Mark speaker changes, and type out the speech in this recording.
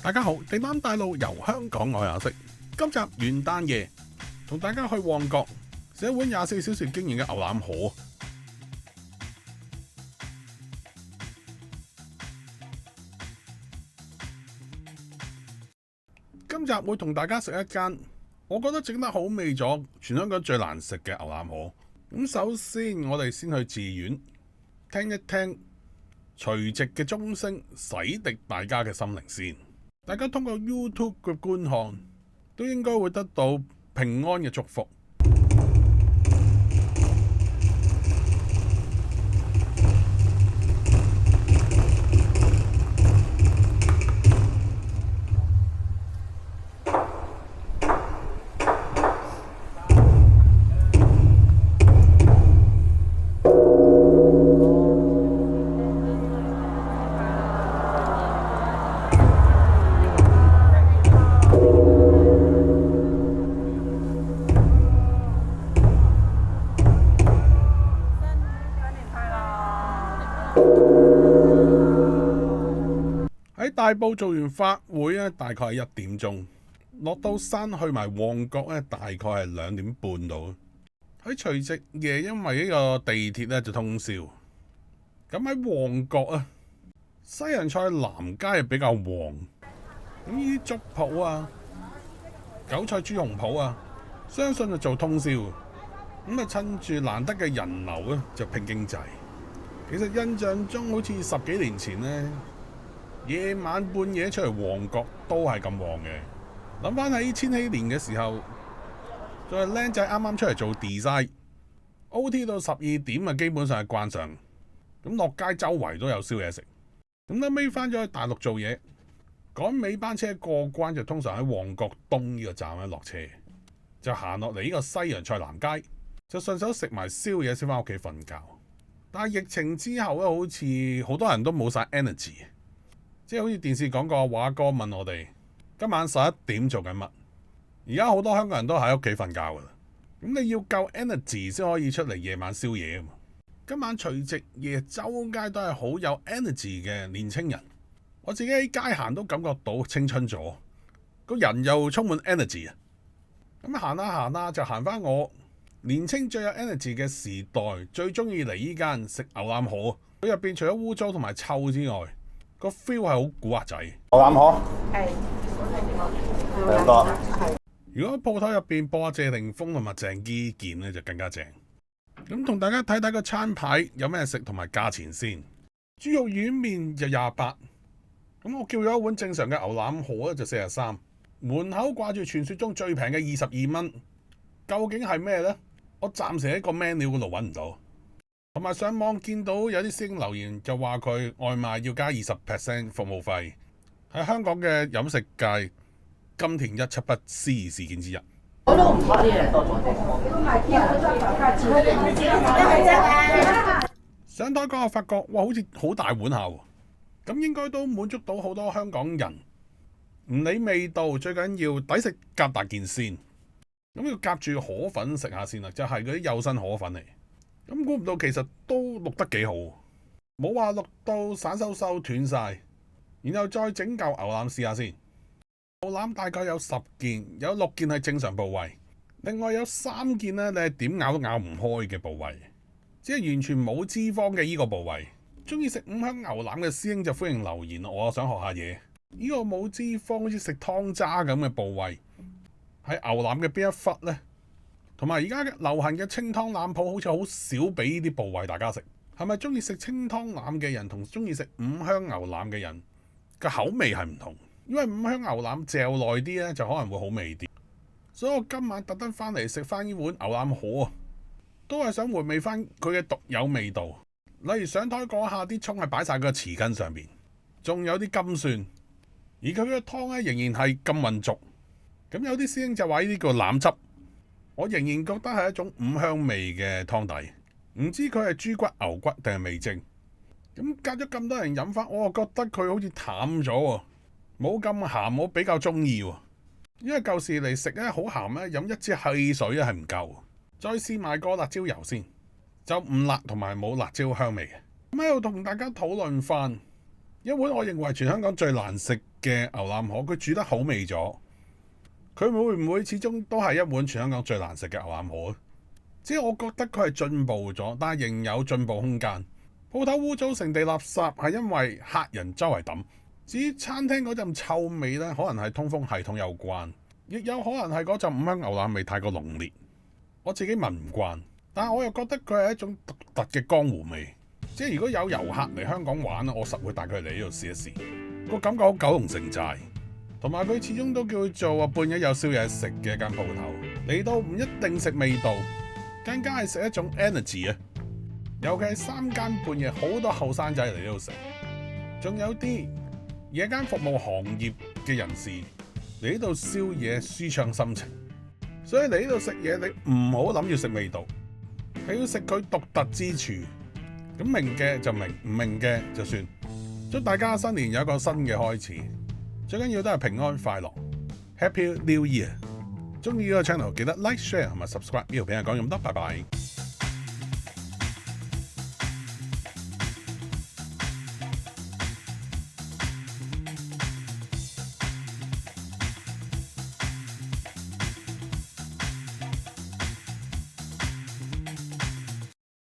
Speaker 1: 大家好，地攤帶路由香港我有識。今集元旦夜，同大家去旺角食一碗24小時經營嘅牛腩河。今集會同大家食一間我覺得整得好味咗，全香港最難食嘅牛腩河。咁首先我哋先去寺院聽一聽除夕嘅鐘聲，洗滌大家嘅心靈先。大家通過 YouTube 嘅觀看，都應該會得到平安嘅祝福。喺大埔做完法會咧，大概係1點鐘，落到山去埋旺角咧，大概係2點半到。喺除夕夜，因為呢個地鐵咧就通宵，咁喺旺角啊，西洋菜南街係比較旺。咁呢啲粥鋪啊、韭菜豬紅鋪啊，相信就做通宵。咁啊，趁住難得嘅人流咧，就拼經濟。其實印象中好似10幾年前呢，夜晚半夜出嚟旺角都係咁旺嘅。諗翻喺千禧年嘅時候，仲係僆仔啱啱出嚟做 design，OT 到12點啊，基本上係慣常。咁落街周圍都有宵夜食。咁後尾翻咗去大陸做嘢，趕尾班車過關就通常喺旺角東呢個站咧落車，就行落嚟呢個西洋菜南街，就順手食埋宵夜先翻屋企瞓覺。但係疫情之後咧，好似好多人都冇晒 energy， 即係好似電視講過華哥問我哋今晚11點做緊乜？而家好多香港人都喺屋企瞓覺噶啦。咁你要夠 energy 先可以出嚟夜晚宵夜啊嘛。今晚除夕夜周街都係好有 energy 嘅年青人，我自己喺街行都感覺到青春咗，個人又充滿 energy 啊。咁行下行下就行翻我年青最有 energy 嘅時代，最中意嚟依間食牛腩河。佢入邊除咗污糟同埋臭之外，個 feel 係好古惑仔。
Speaker 2: 牛腩河
Speaker 3: 係
Speaker 2: 2個。
Speaker 1: 如果鋪頭入邊播下謝霆鋒同埋鄭伊健咧，就更加正。咁同大家睇睇個餐牌有咩食同埋價錢先。豬肉丸麵就28，咁我叫咗一碗正常嘅牛腩河咧就43。門口掛住傳說中最平嘅22蚊，究竟係咩呢？我暫時喺個 menu 嗰度揾唔到，同埋上網見到有啲師兄留言就話佢外賣要加20% 服務費，喺香港嘅飲食界金田一七不思議事件之一。
Speaker 3: 我都唔錯啲嘢，
Speaker 1: 上台嗰我發覺，哇，好似好大碗下喎，咁應該都滿足到好多香港人。唔理味道，最緊要抵食夾大件先。咁要夾住河粉食下先啦，就係嗰啲幼身河粉嚟。咁估唔到其實都淥得幾好，冇話淥到散收收斷晒。然後再整嚿牛腩試下先。牛腩大概有10件，有6件係正常部位，另外有3件呢，你係點咬都咬唔開嘅部位，即係完全冇脂肪嘅依個部位。中意食五香牛腩嘅師兄就歡迎留言，我想學下嘢。呢個冇脂肪好似食湯渣咁嘅部位，係牛腩嘅邊一忽呢？同埋而家流行嘅清湯腩鋪好似好少俾呢啲部位大家食。係咪中意食清湯腩嘅人同中意食五香牛腩嘅人嘅口味係唔同？因為五香牛腩嚼耐啲咧，就可能會好味啲。所以我今晚特登翻嚟食翻呢碗牛腩河啊，都係想回味翻佢嘅獨有味道。例如上台嗰下啲葱係擺晒個匙羹上邊，仲有啲金蒜。而佢嘅湯咧仍然係咁混濁，咁有啲師兄就話呢啲叫腩汁，我仍然覺得係一種五香味嘅湯底，唔知佢係豬骨、牛骨定係味精。咁隔咗咁多人飲翻，我覺得佢好似淡咗喎，冇咁鹹，我比較中意喎。因為舊時嚟食咧好鹹咧，飲一支汽水咧係唔夠，再試埋個辣椒油先，就唔辣同埋冇辣椒香味嘅。咁喺度同大家討論翻。一碗我認為全香港最難食嘅牛腩河，佢煮得好味咗，佢會唔會始終都係一碗全香港最難食嘅牛腩河？即係我覺得佢係進步咗，但係仍有進步空間。鋪頭污糟成地垃圾係因為客人周圍抌。至於餐廳嗰陣臭味呢，可能係通風系統有關，亦有可能係嗰陣五香牛腩味太過濃烈，我自己聞唔慣。但係我又覺得佢係一種獨特嘅江湖味。即係如果有遊客嚟香港玩，我實會帶佢嚟呢度試一試。個感覺好九龍城寨，同埋佢始終都叫做半夜有宵夜食嘅一間鋪頭。嚟到唔一定食味道，更加係食一種 energy 啊！尤其係3更半夜，好多後生仔嚟呢度食，仲有啲夜間服務行業嘅人士嚟呢度宵夜舒暢心情。所以嚟呢度食嘢，你唔好諗住食味道，係要食佢獨特之處。咁明嘅就明，唔明嘅就算。祝大家新年有一個新嘅開始，最緊要都係平安快樂。Happy New Year！中意呢個 channel記得 like、share 同埋 subscribe。呢條片係講咁多，拜拜。